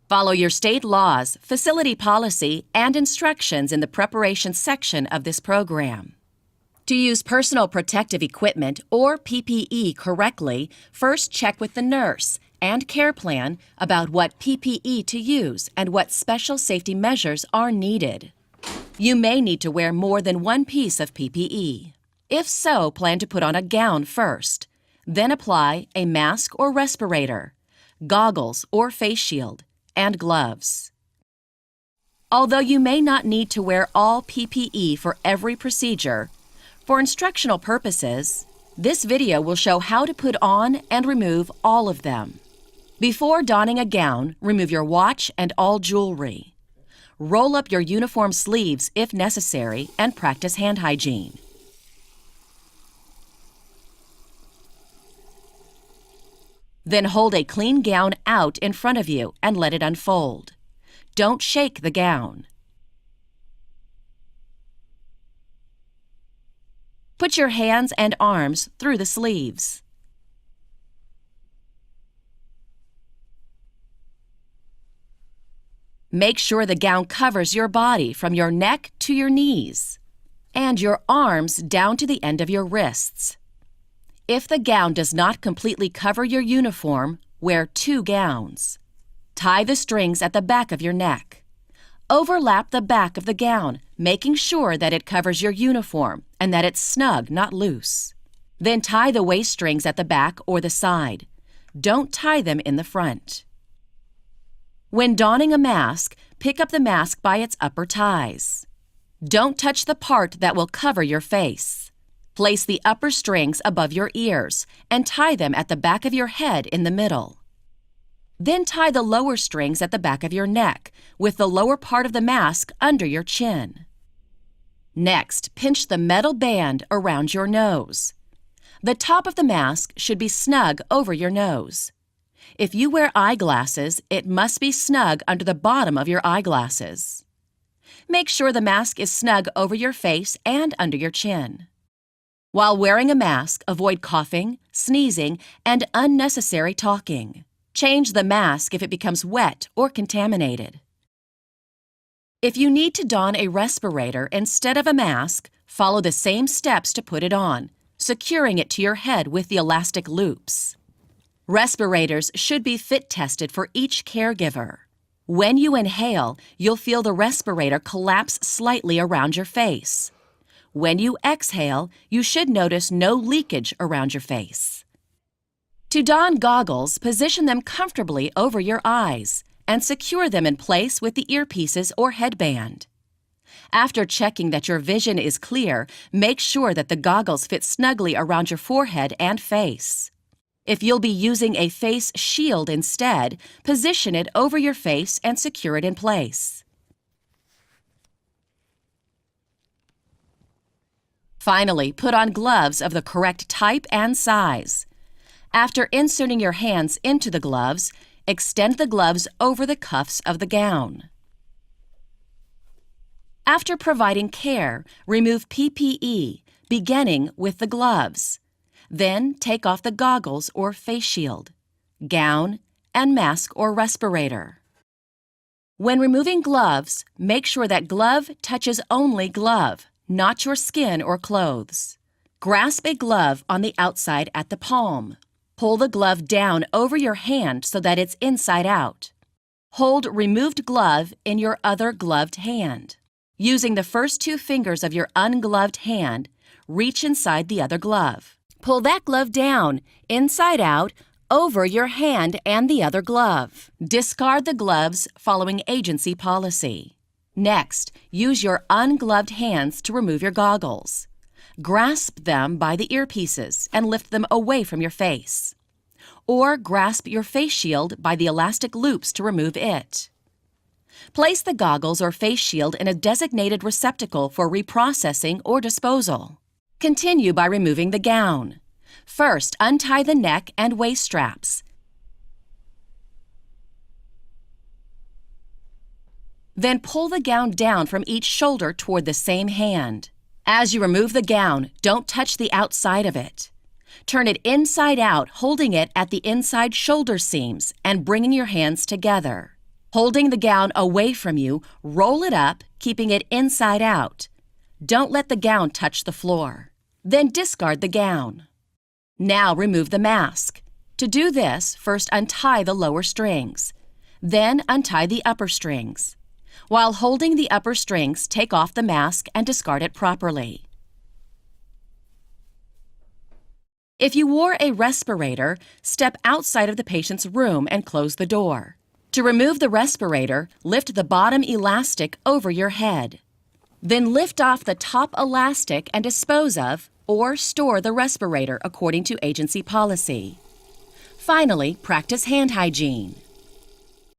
Follow your state laws, facility policy, and instructions in the preparation section of this program. To use personal protective equipment or PPE correctly, first check with the nurse and care plan about what PPE to use and what special safety measures are needed. You may need to wear more than one piece of PPE. If so, plan to put on a gown first, then apply a mask or respirator, goggles or face shield, and gloves. Although you may not need to wear all PPE for every procedure, for instructional purposes, this video will show how to put on and remove all of them. Before donning a gown, remove your watch and all jewelry. Roll up your uniform sleeves if necessary and practice hand hygiene. Then hold a clean gown out in front of you and let it unfold. Don't shake the gown. Put your hands and arms through the sleeves. Make sure the gown covers your body from your neck to your knees and your arms down to the end of your wrists. If the gown does not completely cover your uniform, wear 2 gowns. Tie the strings at the back of your neck. Overlap the back of the gown, making sure that it covers your uniform and that it's snug, not loose. Then tie the waist strings at the back or the side. Don't tie them in the front. When donning a mask, pick up the mask by its upper ties. Don't touch the part that will cover your face. Place the upper strings above your ears and tie them at the back of your head in the middle. Then tie the lower strings at the back of your neck, with the lower part of the mask under your chin. Next, pinch the metal band around your nose. The top of the mask should be snug over your nose. If you wear eyeglasses, it must be snug under the bottom of your eyeglasses. Make sure the mask is snug over your face and under your chin. While wearing a mask, avoid coughing, sneezing, and unnecessary talking. Change the mask if it becomes wet or contaminated. If you need to don a respirator instead of a mask, follow the same steps to put it on, securing it to your head with the elastic loops. Respirators should be fit tested for each caregiver. When you inhale, you'll feel the respirator collapse slightly around your face. When you exhale, you should notice no leakage around your face. To don goggles, position them comfortably over your eyes and secure them in place with the earpieces or headband. After checking that your vision is clear, make sure that the goggles fit snugly around your forehead and face. If you'll be using a face shield instead, position it over your face and secure it in place. Finally, put on gloves of the correct type and size. After inserting your hands into the gloves, extend the gloves over the cuffs of the gown. After providing care, remove PPE, beginning with the gloves. Then take off the goggles or face shield, gown, and mask or respirator. When removing gloves, make sure that glove touches only glove, not your skin or clothes. Grasp a glove on the outside at the palm. Pull the glove down over your hand so that it's inside out. Hold removed glove in your other gloved hand. Using the first 2 fingers of your ungloved hand, reach inside the other glove. Pull that glove down, inside out, over your hand and the other glove. Discard the gloves following agency policy. Next, use your ungloved hands to remove your goggles. Grasp them by the earpieces and lift them away from your face. Or grasp your face shield by the elastic loops to remove it. Place the goggles or face shield in a designated receptacle for reprocessing or disposal. Continue by removing the gown. First, untie the neck and waist straps. Then pull the gown down from each shoulder toward the same hand. As you remove the gown, don't touch the outside of it. Turn it inside out, holding it at the inside shoulder seams and bringing your hands together. Holding the gown away from you, roll it up, keeping it inside out. Don't let the gown touch the floor. Then discard the gown. Now remove the mask. To do this, first untie the lower strings. Then untie the upper strings. While holding the upper strings, take off the mask and discard it properly. If you wore a respirator, step outside of the patient's room and close the door. To remove the respirator, lift the bottom elastic over your head. Then lift off the top elastic and dispose of or store the respirator according to agency policy. Finally, practice hand hygiene.